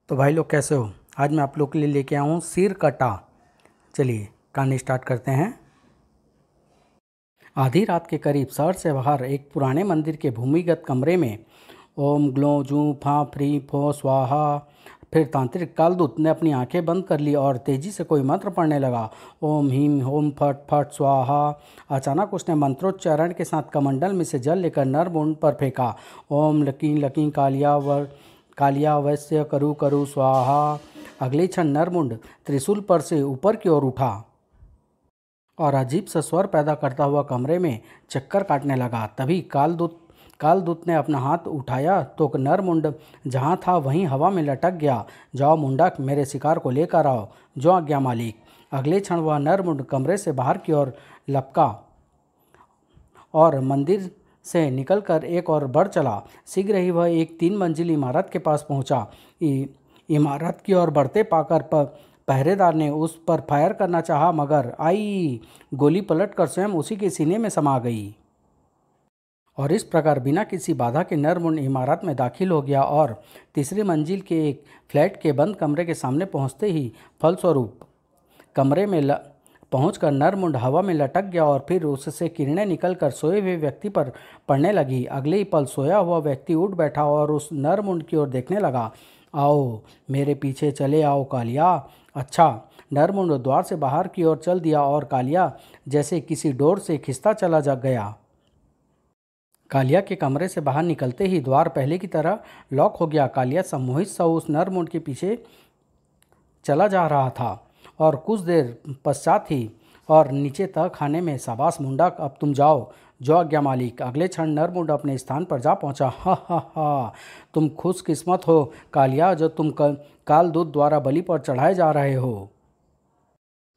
तो भाई लोग कैसे हो। आज मैं आप लोग के लिए लेके आया हूँ सिर कटा। चलिए कहानी स्टार्ट करते हैं। आधी रात के करीब शहर से बाहर एक पुराने मंदिर के भूमिगत कमरे में ओम ग्लो जू फा फ्री फो स्वाहा। फिर तांत्रिक कालदूत ने अपनी आंखें बंद कर ली और तेजी से कोई मंत्र पढ़ने लगा। ओम हीम होम फट फट स्वाहा। अचानक उसने मंत्रोच्चारण के साथ कमंडल में से जल लेकर नर मुंड पर फेंका। ओम लकी लकी कालिया वैश्य करु करु स्वाहा। अगले क्षण नरमुंड त्रिशूल पर से ऊपर की ओर उठा और अजीब सा स्वर पैदा करता हुआ कमरे में चक्कर काटने लगा। तभी कालदूत ने अपना हाथ उठाया तो नरमुंड जहाँ था वहीं हवा में लटक गया। जाओ मुंडक, मेरे शिकार को लेकर आओ। जो आज्ञा मालिक। अगले क्षण वह नरमुंड कमरे से बाहर की ओर लपका और मंदिर से निकलकर एक और बढ़ चला। शीघ्र ही वह एक 3 मंजिल इमारत के पास पहुंचा। इमारत की ओर बढ़ते पाकर पहरेदार ने उस पर फायर करना चाहा, मगर गोली पलटकर स्वयं उसी के सीने में समा गई और इस प्रकार बिना किसी बाधा के नरमुंड इमारत में दाखिल हो गया और तीसरी मंजिल के एक फ्लैट के बंद कमरे के सामने पहुंचते ही फलस्वरूप कमरे में पहुंचकर नरमुंड हवा में लटक गया और फिर उससे किरणें निकलकर सोए हुए व्यक्ति पर पड़ने लगी। अगले ही पल सोया हुआ व्यक्ति उठ बैठा और उस नरमुंड की ओर देखने लगा। आओ मेरे पीछे चले आओ कालिया। अच्छा। नरमुंड द्वार से बाहर की ओर चल दिया और कालिया जैसे किसी डोर से खिंचता चला जा गया। कालिया के कमरे से बाहर निकलते ही द्वार पहले की तरह लॉक हो गया। कालिया सम्मोहित सा उस नरमुंड के पीछे चला जा रहा था और कुछ देर पश्चात ही और नीचे तक खाने में शाबाश मुंडक, अब तुम जाओ। जो आज्ञा मालिक। अगले क्षण नरमुंड अपने स्थान पर जा पहुंचा। हा हा हा, तुम खुशकिस्मत हो कालिया जो तुम कालदूत द्वारा बलि पर चढ़ाए जा रहे हो।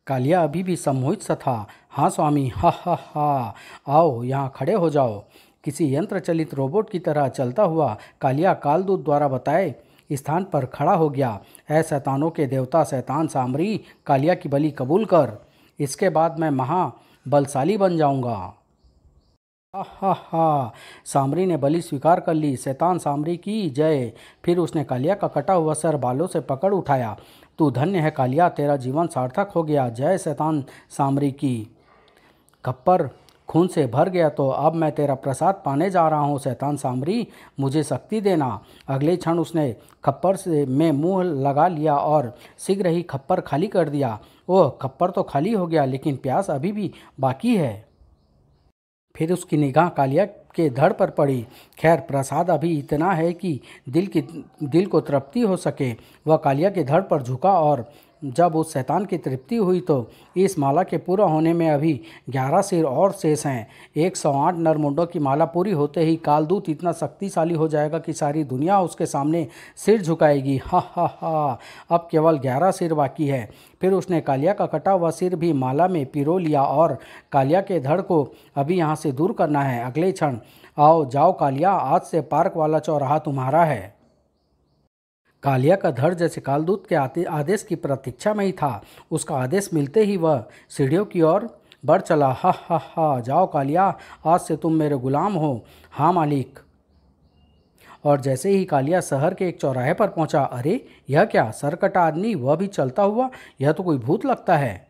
कालिया अभी भी सम्मोहित सा था। हाँ स्वामी, हा हा हा, आओ यहाँ खड़े हो जाओ। किसी यंत्र चलित रोबोट की तरह चलता हुआ कालिया कालदूत द्वारा बताए स्थान पर खड़ा हो गया। ऐ शैतानों के देवता शैतान सामरी, कालिया की बलि कबूल कर, इसके बाद मैं महाबलशाली बन जाऊंगा। हा हा हा, सामरी ने बलि स्वीकार कर ली। शैतान सामरी की जय। फिर उसने कालिया का कटा हुआ सर बालों से पकड़ उठाया। तू धन्य है कालिया, तेरा जीवन सार्थक हो गया। जय शैतान सामरी की। खप्पर खून से भर गया तो अब मैं तेरा प्रसाद पाने जा रहा हूँ शैतान सामरी, मुझे शक्ति देना। अगले क्षण उसने खप्पर से में मुंह लगा लिया और शीघ्र ही खप्पर खाली कर दिया। ओह, खप्पर तो खाली हो गया लेकिन प्यास अभी भी बाकी है। फिर उसकी निगाह कालिया के धड़ पर पड़ी। खैर, प्रसाद अभी इतना है कि दिल को तृप्ति हो सके। वह कालिया के धड़ पर झुका और जब उस शैतान की तृप्ति हुई तो इस माला के पूरा होने में अभी 11 सिर और शेष हैं। 108 नरमुंडों की माला पूरी होते ही कालदूत इतना शक्तिशाली हो जाएगा कि सारी दुनिया उसके सामने सिर झुकाएगी। हा हा हा, अब केवल 11 सिर बाकी है। फिर उसने कालिया का कटा हुआ सिर भी माला में पिरो लिया और कालिया के धड़ को अभी यहाँ से दूर करना है। अगले क्षण आओ जाओ कालिया, आज से पार्क वाला चौराहा तुम्हारा है। कालिया का धड़ जैसे कालदूत के आदेश की प्रतीक्षा में ही था। उसका आदेश मिलते ही वह सीढ़ियों की ओर बढ़ चला। हा हा हा, जाओ कालिया, आज से तुम मेरे गुलाम हो। हाँ मालिक। और जैसे ही कालिया शहर के एक चौराहे पर पहुंचा, अरे यह क्या, सरकटा आदमी, वह भी चलता हुआ, यह तो कोई भूत लगता है।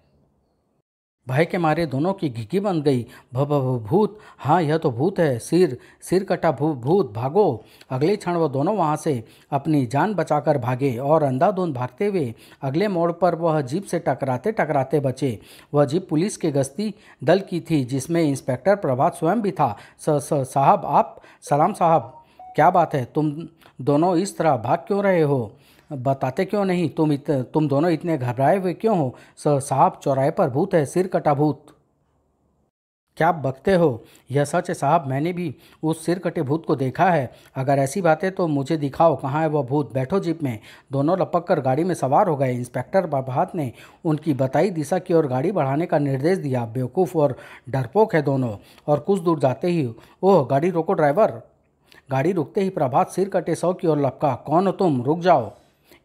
भय के मारे दोनों की घिघी बन गई। भूत, हाँ यह तो भूत है। सिर कटा भूत, भागो। अगले क्षण वह दोनों वहाँ से अपनी जान बचाकर भागे और अंधाधुंध भागते हुए अगले मोड़ पर वह जीप से टकराते टकराते बचे। वह जीप पुलिस के गश्ती दल की थी जिसमें इंस्पेक्टर प्रभात स्वयं भी था। साहब आप, सलाम साहब, क्या बात है, तुम दोनों इस तरह भाग क्यों रहे हो? बताते क्यों नहीं? तुम दोनों इतने घबराए हुए क्यों हो? साहब, चौराहे पर भूत है, सिर कटा भूत। क्या बकते हो? यह सच है साहब, मैंने भी उस सिर कटे भूत को देखा है। अगर ऐसी बात है तो मुझे दिखाओ, कहाँ है वह भूत? बैठो जीप में। दोनों लपक कर गाड़ी में सवार हो गए। इंस्पेक्टर प्रभात ने उनकी बताई दिशा की ओर गाड़ी बढ़ाने का निर्देश दिया। बेवकूफ़ और डरपोक है दोनों। और कुछ दूर जाते ही, ओह गाड़ी रोको ड्राइवर। गाड़ी रुकते ही प्रभात सिर कटे शव की ओर लपका। कौन हो तुम? रुक जाओ।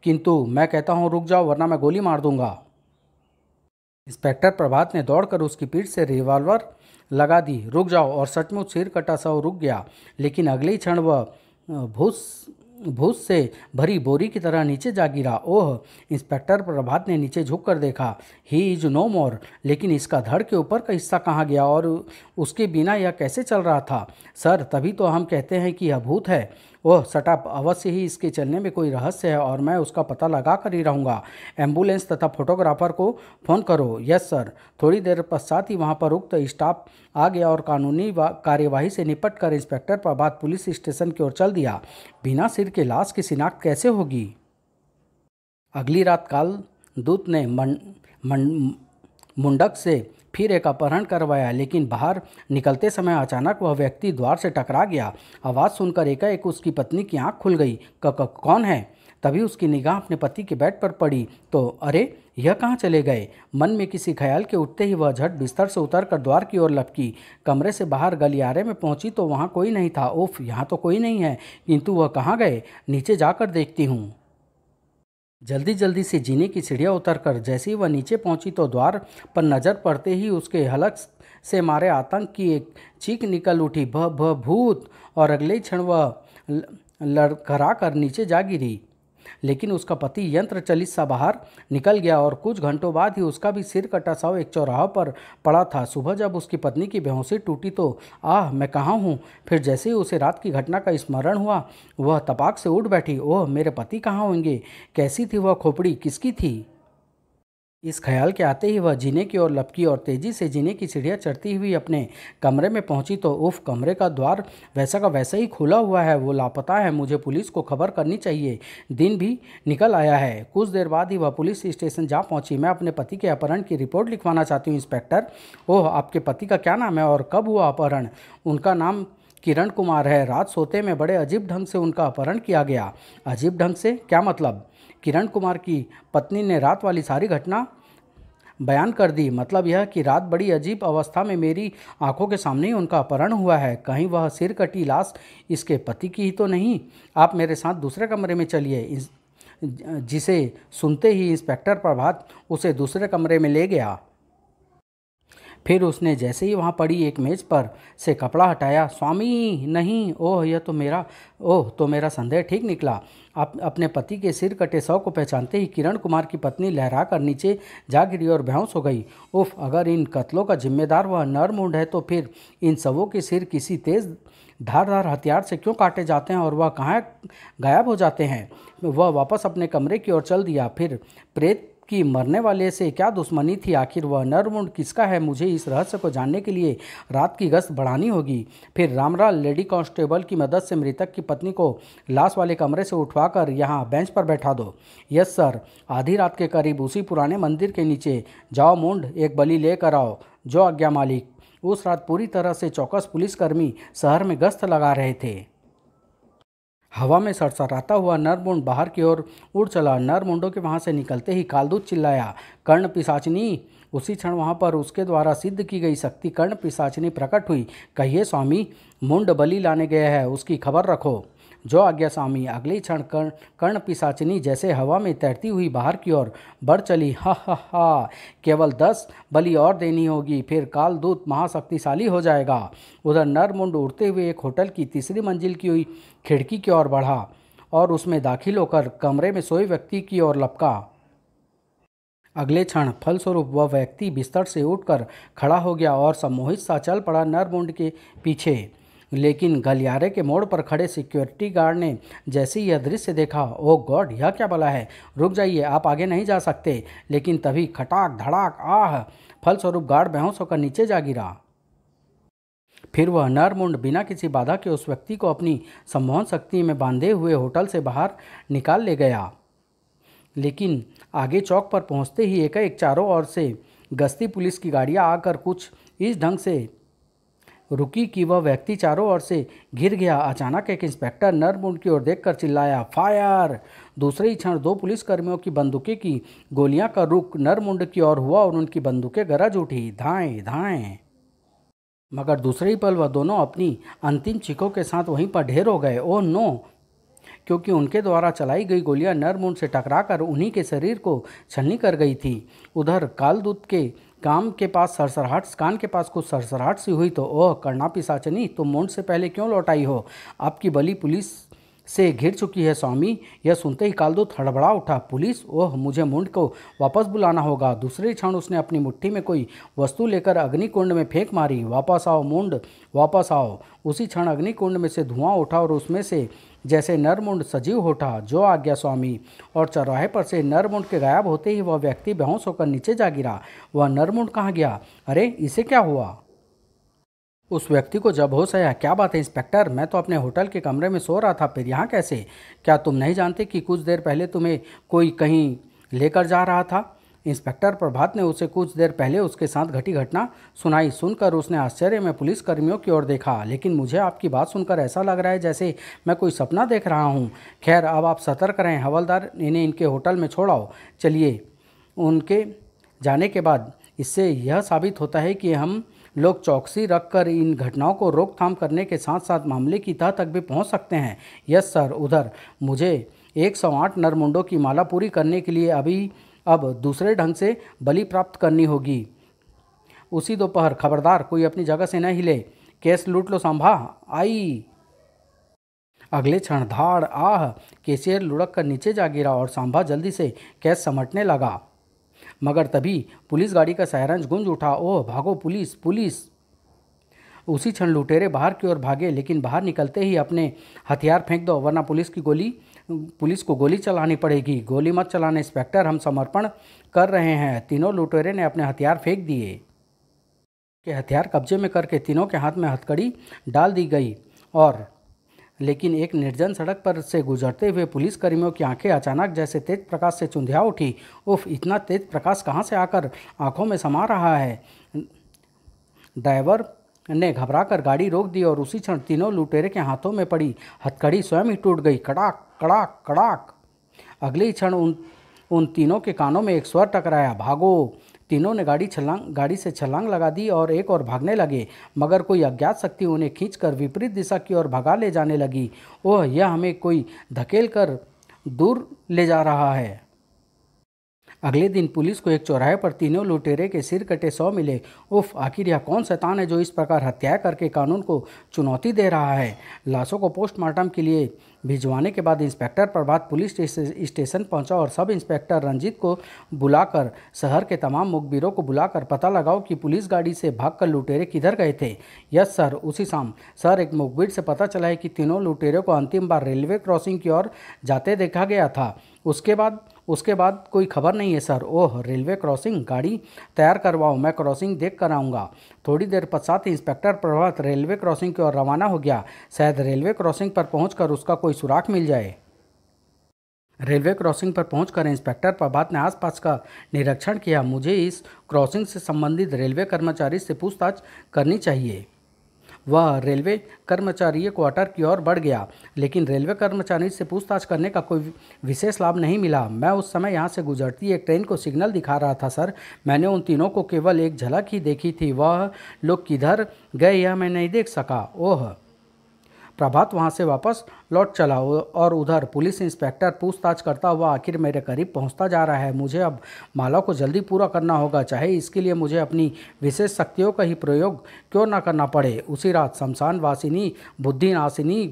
किंतु मैं कहता हूँ रुक जाओ वरना मैं गोली मार दूंगा। इंस्पेक्टर प्रभात ने दौड़कर उसकी पीठ से रिवॉल्वर लगा दी। रुक जाओ। और सचमुच सिर कटा शव रुक गया, लेकिन अगले ही क्षण वह भूस से भरी बोरी की तरह नीचे जा गिरा। ओह! इंस्पेक्टर प्रभात ने नीचे झुक कर देखा। ही इज नो मोर। लेकिन इसका धड़ के ऊपर का हिस्सा कहाँ गया और उसके बिना यह कैसे चल रहा था? सर, तभी तो हम कहते हैं कि यह भूत है। ओह शट अप! अवश्य ही इसके चलने में कोई रहस्य है और मैं उसका पता लगा कर ही रहूँगा। एम्बुलेंस तथा फोटोग्राफर को फ़ोन करो। Yes sir. थोड़ी देर पश्चात ही वहाँ पर उक्त स्टाफ आ गया और कानूनी कार्यवाही से निपट कर इंस्पेक्टर प्रभात पुलिस स्टेशन की ओर चल दिया। बिना सिर के लाश की शिनाख्त कैसे होगी? अगली रात कालदूत ने मुंडक से फिर एक अपहरण करवाया, लेकिन बाहर निकलते समय अचानक वह व्यक्ति द्वार से टकरा गया। आवाज़ सुनकर एकाएक उसकी पत्नी की आंख खुल गई। कौन है? तभी उसकी निगाह अपने पति के बेड पर पड़ी तो अरे, यह कहाँ चले गए? मन में किसी ख्याल के उठते ही वह झट बिस्तर से उतरकर द्वार की ओर लपकी। कमरे से बाहर गलियारे में पहुंची तो वहाँ कोई नहीं था। उफ, यहाँ तो कोई नहीं है, किंतु वह कहाँ गए? नीचे जाकर देखती हूँ। जल्दी जल्दी से जीने की सीढ़ियाँ उतरकर जैसे ही वह नीचे पहुंची तो द्वार पर नजर पड़ते ही उसके हलक से मारे आतंक की एक चीख निकल उठी, भ भ भूत! और अगले ही क्षण वह लड़खड़ा कर नीचे जा गिरी। लेकिन उसका पति यंत्र चलित सा बाहर निकल गया और कुछ घंटों बाद ही उसका भी सिर कटा शव एक चौराहा पर पड़ा था। सुबह जब उसकी पत्नी की बेहोशी टूटी तो आह, मैं कहाँ हूँ? फिर जैसे ही उसे रात की घटना का स्मरण हुआ, वह तपाक से उठ बैठी। ओह, मेरे पति कहाँ होंगे? कैसी थी वह खोपड़ी? किसकी थी? इस ख्याल के आते ही वह जीने की ओर लपकी और तेजी से जीने की सीढ़ियाँ चढ़ती हुई अपने कमरे में पहुंची तो उफ, कमरे का द्वार वैसा का वैसा ही खुला हुआ है। वो लापता है। मुझे पुलिस को खबर करनी चाहिए। दिन भी निकल आया है। कुछ देर बाद ही वह पुलिस स्टेशन जा पहुंची। मैं अपने पति के अपहरण की रिपोर्ट लिखवाना चाहती हूँ इंस्पेक्टर। ओह, आपके पति का क्या नाम है और कब हुआ अपहरण? उनका नाम किरण कुमार है। रात सोते में बड़े अजीब ढंग से उनका अपहरण किया गया। अजीब ढंग से क्या मतलब? किरण कुमार की पत्नी ने रात वाली सारी घटना बयान कर दी। मतलब यह कि रात बड़ी अजीब अवस्था में मेरी आंखों के सामने ही उनका अपहरण हुआ है। कहीं वह सिर कटी लाश इसके पति की ही तो नहीं? आप मेरे साथ दूसरे कमरे में चलिए। जिसे सुनते ही इंस्पेक्टर प्रभात उसे दूसरे कमरे में ले गया। फिर उसने जैसे ही वहाँ पड़ी एक मेज पर से कपड़ा हटाया। स्वामी नहीं! ओह, तो मेरा संदेह ठीक निकला। आप अपने पति के सिर कटे शव को पहचानते ही किरण कुमार की पत्नी लहरा कर नीचे जा गिरी और बेहोश हो गई। उफ, अगर इन कत्लों का जिम्मेदार वह नरमुंड है तो फिर इन सबों के सिर किसी तेज धारदार हथियार से क्यों काटे जाते हैं और वह कहाँ गायब हो जाते हैं? वह वापस अपने कमरे की ओर चल दिया। फिर प्रेत कि मरने वाले से क्या दुश्मनी थी? आखिर वह नरमुंड किसका है? मुझे इस रहस्य को जानने के लिए रात की गश्त बढ़ानी होगी। फिर रामलाल लेडी कांस्टेबल की मदद से मृतक की पत्नी को लाश वाले कमरे से उठवाकर यहाँ बेंच पर बैठा दो। Yes sir. आधी रात के करीब उसी पुराने मंदिर के नीचे जाओ मुंड, एक बलि लेकर आओ। जो आज्ञा मालिक। उस रात पूरी तरह से चौकस पुलिसकर्मी शहर में गश्त लगा रहे थे। हवा में सरसराता हुआ नरमुंड बाहर की ओर उड़ चला। नरमुंडों के वहां से निकलते ही कालदूत चिल्लाया, कर्ण पिशाचिनी! उसी क्षण वहां पर उसके द्वारा सिद्ध की गई शक्ति कर्ण पिशाचिनी प्रकट हुई। कहिए स्वामी, मुंड बलि लाने गया है, उसकी खबर रखो। जो आज्ञा स्वामी। अगले क्षण कर्ण पिशाचिनी जैसे हवा में तैरती हुई बाहर की ओर बढ़ चली। हा हा हा! केवल 10 बलि और देनी होगी, फिर कालदूत महाशक्तिशाली हो जाएगा। उधर नरमुंड उड़ते हुए एक होटल की तीसरी मंजिल की हुई खिड़की की ओर बढ़ा और उसमें दाखिल होकर कमरे में सोए व्यक्ति की ओर लपका। अगले क्षण फलस्वरूप वह व्यक्ति बिस्तर से उठकर खड़ा हो गया और सम्मोहित सा चल पड़ा नरमुंड के पीछे। लेकिन गलियारे के मोड़ पर खड़े सिक्योरिटी गार्ड ने जैसे ही यह दृश्य देखा, ओह गॉड, यह क्या भला है? रुक जाइए, आप आगे नहीं जा सकते। लेकिन तभी खटाक धड़ाक, आह! फलस्वरूप गार्ड बेहोश होकर नीचे जा गिरा। फिर वह नरमुंड बिना किसी बाधा के उस व्यक्ति को अपनी सम्मोहन शक्ति में बांधे हुए होटल से बाहर निकाल ले गया। लेकिन आगे चौक पर पहुंचते ही एकाएक चारों ओर से गश्ती पुलिस की गाड़ियां आकर कुछ इस ढंग से रुकी कि वह व्यक्ति चारों ओर से घिर गया। अचानक एक इंस्पेक्टर नरमुंड की ओर देखकर चिल्लाया, फायर! दूसरे ही क्षण 2 पुलिसकर्मियों की बंदूकें की गोलियां का रुख नरमुंड की ओर हुआ और उनकी बंदूकें गरज उठी, धाएं धाएं। मगर दूसरे ही पल वह दोनों अपनी अंतिम चीखों के साथ वहीं पर ढेर हो गए। Oh no! क्योंकि उनके द्वारा चलाई गई गोलियां नरमुंड से टकराकर उन्हीं के शरीर को छलनी कर गई थी। उधर कालदूत के कान के पास कुछ सरसराहट सी हुई तो ओह कर्णा पिशाचनी, तुम मुंड से पहले क्यों लौट आई हो? आपकी बलि पुलिस से घिर चुकी है स्वामी। यह सुनते ही कालदूत हड़बड़ा उठा। पुलिस? ओह, मुझे मुंड को वापस बुलाना होगा। दूसरे क्षण उसने अपनी मुट्ठी में कोई वस्तु लेकर अग्निकुंड में फेंक मारी। वापस आओ मुंड, वापस आओ। उसी क्षण अग्निकुंड में से धुआं उठा और उसमें से जैसे नरमुंड सजीव उठा। जो आज्ञा स्वामी। और चौराहे पर से नरमुंड के गायब होते ही वह व्यक्ति बेहोश होकर नीचे जा गिरा। वह नरमुंड कहाँ गया? अरे, इसे क्या हुआ? उस व्यक्ति को जब होश आया, क्या बात है इंस्पेक्टर, मैं तो अपने होटल के कमरे में सो रहा था, फिर यहाँ कैसे? क्या तुम नहीं जानते कि कुछ देर पहले तुम्हें कोई कहीं लेकर जा रहा था? इंस्पेक्टर प्रभात ने उसे कुछ देर पहले उसके साथ घटी घटना सुनाई। सुनकर उसने आश्चर्य में पुलिसकर्मियों की ओर देखा। लेकिन मुझे आपकी बात सुनकर ऐसा लग रहा है जैसे मैं कोई सपना देख रहा हूँ। खैर, अब आप सतर्क रहें। हवलदार, इन्हें इनके होटल में छोड़ाओ। चलिए। उनके जाने के बाद इससे यह साबित होता है कि हम लोग चौकसी रखकर इन घटनाओं को रोकथाम करने के साथ साथ मामले की तह तक भी पहुंच सकते हैं। Yes sir. उधर मुझे 108 नरमुंडों की माला पूरी करने के लिए अब दूसरे ढंग से बलि प्राप्त करनी होगी। उसी दोपहर। खबरदार, कोई अपनी जगह से न हिले। केस लूट लो सांभा। आई। अगले क्षण धाड़ आह, केशियर लुढ़क कर नीचे जा गिरा और सांभा जल्दी से केस समेटने लगा। मगर तभी पुलिस गाड़ी का सायरन गूंज उठा। ओह, भागो पुलिस, पुलिस! उसी क्षण लुटेरे बाहर की ओर भागे, लेकिन बाहर निकलते ही अपने हथियार फेंक दो, वरना पुलिस को गोली चलानी पड़ेगी। गोली मत चलाने इंस्पेक्टर, हम समर्पण कर रहे हैं। तीनों लुटेरे ने अपने हथियार फेंक दिए। के हथियार कब्जे में करके तीनों के हाथ में हथकड़ी डाल दी गई और लेकिन एक निर्जन सड़क पर से गुजरते हुए पुलिसकर्मियों की आंखें अचानक जैसे तेज प्रकाश से चुंधिया उठी। उफ, इतना तेज प्रकाश कहाँ से आकर आंखों में समा रहा है? ड्राइवर ने घबराकर गाड़ी रोक दी और उसी क्षण तीनों लुटेरे के हाथों में पड़ी हथकड़ी स्वयं ही टूट गई। कड़ाक कड़ाक कड़ाक। अगले ही क्षण उन तीनों के कानों में एक स्वर टकराया। भागो! तीनों ने गाड़ी से छलांग लगा दी और एक और भागने लगे, मगर कोई अज्ञात शक्ति उन्हें खींचकर विपरीत दिशा की ओर भगा ले जाने लगी। ओह, यह हमें कोई धकेल कर दूर ले जा रहा है। अगले दिन पुलिस को एक चौराहे पर तीनों लुटेरे के सिर कटे 100 मिले। उफ, आखिर यह कौन शैतान है जो इस प्रकार हत्या करके कानून को चुनौती दे रहा है? लाशों को पोस्टमार्टम के लिए भिजवाने के बाद इंस्पेक्टर प्रभात पुलिस स्टेशन पहुंचा और सब इंस्पेक्टर रंजीत को बुलाकर शहर के तमाम मुखबिरों को बुलाकर पता लगाओ कि पुलिस गाड़ी से भागकर लुटेरे किधर गए थे। Yes sir. उसी शाम सर, एक मुखबिर से पता चला है कि तीनों लुटेरों को अंतिम बार रेलवे क्रॉसिंग की ओर जाते देखा गया था। उसके बाद कोई खबर नहीं है सर। ओह, रेलवे क्रॉसिंग? गाड़ी तैयार करवाओ, मैं क्रॉसिंग देख कर आऊँगा। थोड़ी देर पश्चात इंस्पेक्टर प्रभात रेलवे क्रॉसिंग की ओर रवाना हो गया। शायद रेलवे क्रॉसिंग पर पहुंचकर उसका कोई सुराग मिल जाए। रेलवे क्रॉसिंग पर पहुंचकर इंस्पेक्टर प्रभात ने आसपास का निरीक्षण किया। मुझे इस क्रॉसिंग से संबंधित रेलवे कर्मचारी से पूछताछ करनी चाहिए। वह रेलवे कर्मचारी क्वार्टर की ओर बढ़ गया, लेकिन रेलवे कर्मचारी से पूछताछ करने का कोई विशेष लाभ नहीं मिला। मैं उस समय यहाँ से गुजरती एक ट्रेन को सिग्नल दिखा रहा था सर। मैंने उन तीनों को केवल एक झलक ही देखी थी। वह लोग किधर गए यह मैं नहीं देख सका। ओह! प्रभात वहाँ से वापस लौट चला और उधर पुलिस इंस्पेक्टर पूछताछ करता हुआ आखिर मेरे करीब पहुँचता जा रहा है। मुझे अब माला को जल्दी पूरा करना होगा, चाहे इसके लिए मुझे अपनी विशेष शक्तियों का ही प्रयोग क्यों न करना पड़े। उसी रात शमशान वासिनी, बुद्धिनाशिनी,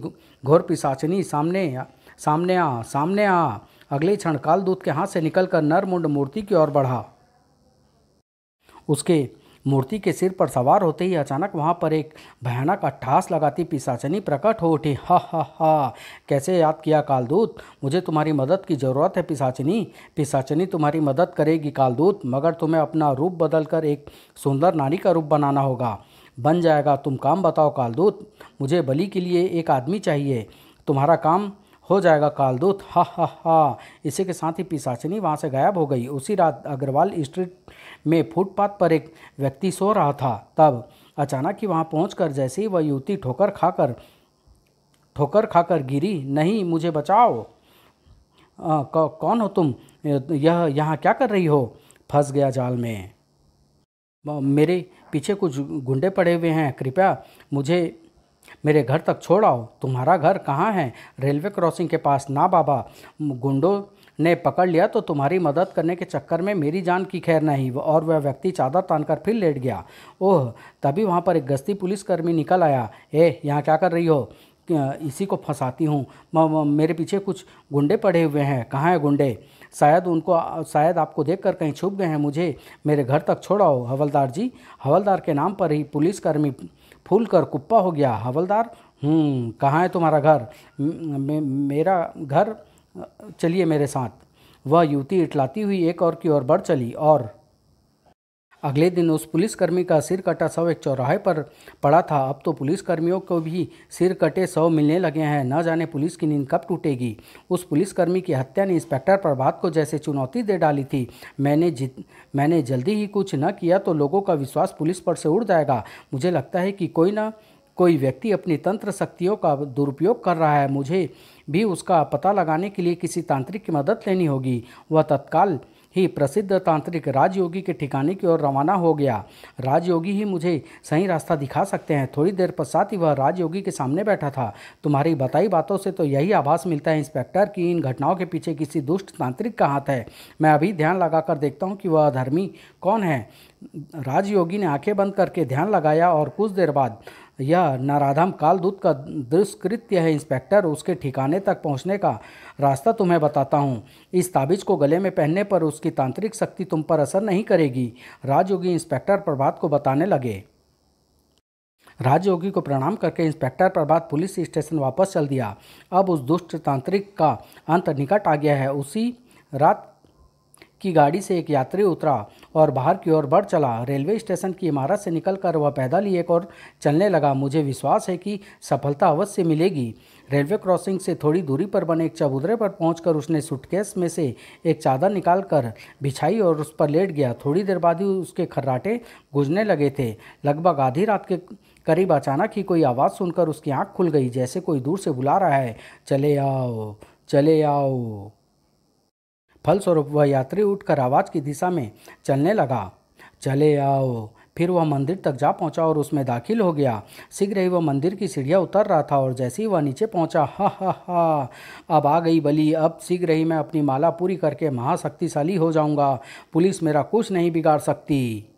घोर पिशाचिनी, सामने आ। अगले क्षण कालदूत के हाथ से निकलकर नरमुंड मूर्ति की ओर बढ़ा। उसके मूर्ति के सिर पर सवार होते ही अचानक वहाँ पर एक भयानक अट्टहास लगाती पिशाचनी प्रकट हो उठी। हा हा हा! कैसे याद किया कालदूत? मुझे तुम्हारी मदद की ज़रूरत है पिशाचनी। पिशाचनी तुम्हारी मदद करेगी कालदूत, मगर तुम्हें अपना रूप बदलकर एक सुंदर नारी का रूप बनाना होगा। बन जाएगा। तुम काम बताओ कालदूत। मुझे बलि के लिए एक आदमी चाहिए। तुम्हारा काम हो जाएगा कालदूत। हा हा हा! इसी के साथ ही पिशाचिनी वहाँ से गायब हो गई। उसी रात अग्रवाल स्ट्रीट में फुटपाथ पर एक व्यक्ति सो रहा था। तब अचानक ही वहाँ पहुँचकर जैसे ही वह युवती ठोकर खाकर गिरी। नहीं, मुझे बचाओ। कौन हो तुम? यह यहाँ क्या कर रही हो? फंस गया जाल में। मेरे पीछे कुछ गुंडे पड़े हुए हैं, कृपया मुझे मेरे घर तक छोड़ आओ। तुम्हारा घर कहाँ है? रेलवे क्रॉसिंग के पास। ना बाबा, गुंडों ने पकड़ लिया तो तुम्हारी मदद करने के चक्कर में मेरी जान की खैर नहीं। और वह व्यक्ति चादर तानकर फिर लेट गया। ओह! तभी वहाँ पर एक गश्ती पुलिसकर्मी निकल आया। यहाँ क्या कर रही हो? इसी को फंसाती हूँ। मेरे पीछे कुछ गुंडे पड़े हुए हैं। कहाँ हैं गुंडे? शायद आपको देखकर कहीं छुप गए हैं। मुझे मेरे घर तक छोड़ाओ हवलदार जी। हवलदार के नाम पर ही पुलिसकर्मी फूल कर कुप्पा हो गया। हवलदार? कहाँ है तुम्हारा घर? मेरा घर? चलिए मेरे साथ। वह युवती इटलाती हुई एक और की ओर बढ़ चली और अगले दिन उस पुलिसकर्मी का सिर कटा शव एक चौराहे पर पड़ा था। अब तो पुलिसकर्मियों को भी सिर कटे शव मिलने लगे हैं। न जाने पुलिस की नींद कब टूटेगी। उस पुलिसकर्मी की हत्या ने इंस्पेक्टर प्रभात को जैसे चुनौती दे डाली थी। मैंने जल्दी ही कुछ न किया तो लोगों का विश्वास पुलिस पर से उड़ जाएगा। मुझे लगता है कि कोई व्यक्ति अपनी तंत्र शक्तियों का दुरुपयोग कर रहा है। मुझे भी उसका पता लगाने के लिए किसी तांत्रिक की मदद लेनी होगी। वह तत्काल ही प्रसिद्ध तांत्रिक राजयोगी के ठिकाने की ओर रवाना हो गया। राजयोगी ही मुझे सही रास्ता दिखा सकते हैं। थोड़ी देर पश्चात ही वह राजयोगी के सामने बैठा था। तुम्हारी बताई बातों से तो यही आभास मिलता है इंस्पेक्टर कि इन घटनाओं के पीछे किसी दुष्ट तांत्रिक का हाथ है। मैं अभी ध्यान लगाकर देखता हूँ कि वह अधर्मी कौन है। राजयोगी ने आंखें बंद करके ध्यान लगाया और कुछ देर बाद, यह नराधम कालदूत का दुष्कृत्य है इंस्पेक्टर। उसके ठिकाने तक पहुंचने का रास्ता तुम्हें बताता हूं। इस ताबीज को गले में पहनने पर उसकी तांत्रिक शक्ति तुम पर असर नहीं करेगी। राजयोगी इंस्पेक्टर प्रभात को बताने लगे। राजयोगी को प्रणाम करके इंस्पेक्टर प्रभात पुलिस स्टेशन वापस चल दिया। अब उस दुष्ट तांत्रिक का अंत निकट आ गया है। उसी रात की गाड़ी से एक यात्री उतरा और बाहर की ओर बढ़ चला। रेलवे स्टेशन की इमारत से निकलकर वह पैदल ही एक और चलने लगा। मुझे विश्वास है कि सफलता अवश्य मिलेगी। रेलवे क्रॉसिंग से थोड़ी दूरी पर बने एक चबूतरे पर पहुंचकर उसने सूटकेस में से एक चादर निकालकर बिछाई और उस पर लेट गया। थोड़ी देर बाद ही उसके खर्राटे गूंजने लगे थे। लगभग आधी रात के करीब अचानक ही कोई आवाज़ सुनकर उसकी आंख खुल गई, जैसे कोई दूर से बुला रहा है, चले आओ, चले आओ। फलस्वरूप वह यात्री उठकर आवाज़ की दिशा में चलने लगा। चले आओ। फिर वह मंदिर तक जा पहुंचा और उसमें दाखिल हो गया। शीघ्र ही वह मंदिर की सीढ़ियाँ उतर रहा था और जैसे ही वह नीचे पहुंचा, हा हा हा, अब आ गई बली। अब शीघ्र ही मैं अपनी माला पूरी करके महाशक्तिशाली हो जाऊंगा। पुलिस मेरा कुछ नहीं बिगाड़ सकती।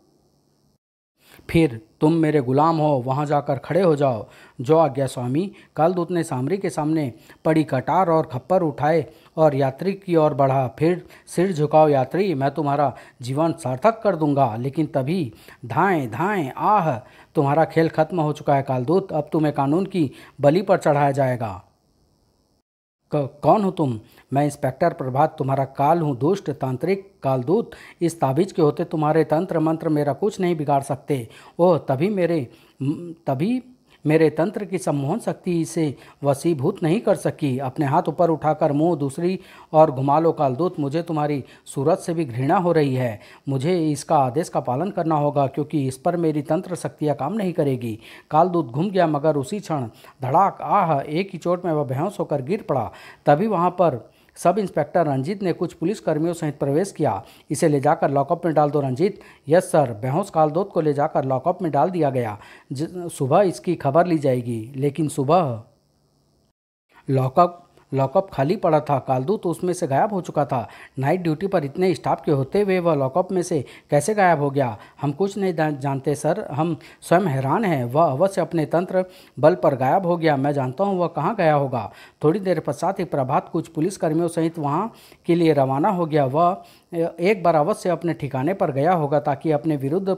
फिर तुम मेरे गुलाम हो, वहाँ जाकर खड़े हो जाओ। जो आज्ञा स्वामी। कालदूत ने सामरी के सामने पड़ी कटार और खप्पर उठाए और यात्री की ओर बढ़ा। फिर सिर झुकाओ यात्री, मैं तुम्हारा जीवन सार्थक कर दूंगा। लेकिन तभी धाएं धाएं, आह, तुम्हारा खेल खत्म हो चुका है कालदूत। अब तुम्हें कानून की बलि पर चढ़ाया जाएगा। कौन हो तुम? मैं इंस्पेक्टर प्रभात, तुम्हारा काल हूँ, दुष्ट तांत्रिक कालदूत। इस ताबीज के होते तुम्हारे तंत्र मंत्र मेरा कुछ नहीं बिगाड़ सकते। ओह, तभी मेरे तंत्र की सम्मोहन शक्ति इसे वशीभूत नहीं कर सकी। अपने हाथ ऊपर उठाकर मुंह दूसरी और घुमा लो कालदूत। मुझे तुम्हारी सूरत से भी घृणा हो रही है। मुझे इसका आदेश का पालन करना होगा क्योंकि इस पर मेरी तंत्र शक्तियाँ काम नहीं करेगी। कालदूत घूम गया मगर उसी क्षण धड़ाक, आह, एक ही चोट में वह बेहोश होकर गिर पड़ा। तभी वहाँ पर सब इंस्पेक्टर रंजीत ने कुछ पुलिसकर्मियों सहित प्रवेश किया। इसे ले जाकर लॉकअप में डाल दो रंजीत। Yes sir. बेहोश कालदूत को ले जाकर लॉकअप में डाल दिया गया। सुबह इसकी खबर ली जाएगी। लेकिन सुबह लॉकअप खाली पड़ा था। कालदूत उसमें से गायब हो चुका था। नाइट ड्यूटी पर इतने स्टाफ के होते हुए वह लॉकअप में से कैसे गायब हो गया? हम कुछ नहीं जानते सर। हम स्वयं हैरान हैं। वह अवश्य अपने तंत्र बल पर गायब हो गया। मैं जानता हूँ वह कहाँ गया होगा। थोड़ी देर पश्चात ही प्रभात कुछ पुलिसकर्मियों सहित वहाँ के लिए रवाना हो गया। वह एक बार अवश्य अपने ठिकाने पर गया होगा ताकि अपने विरुद्ध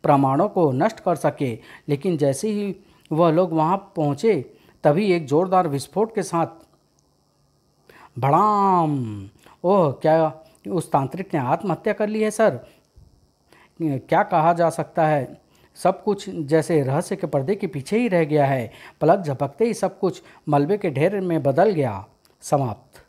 प्रमाणों को नष्ट कर सके। लेकिन जैसे ही वह लोग वहाँ पहुँचे तभी एक जोरदार विस्फोट के साथ भड़ाम। ओह, क्या उस तांत्रिक ने आत्महत्या कर ली है सर? क्या कहा जा सकता है? सब कुछ जैसे रहस्य के पर्दे के पीछे ही रह गया है। पलक झपकते ही सब कुछ मलबे के ढेर में बदल गया। समाप्त।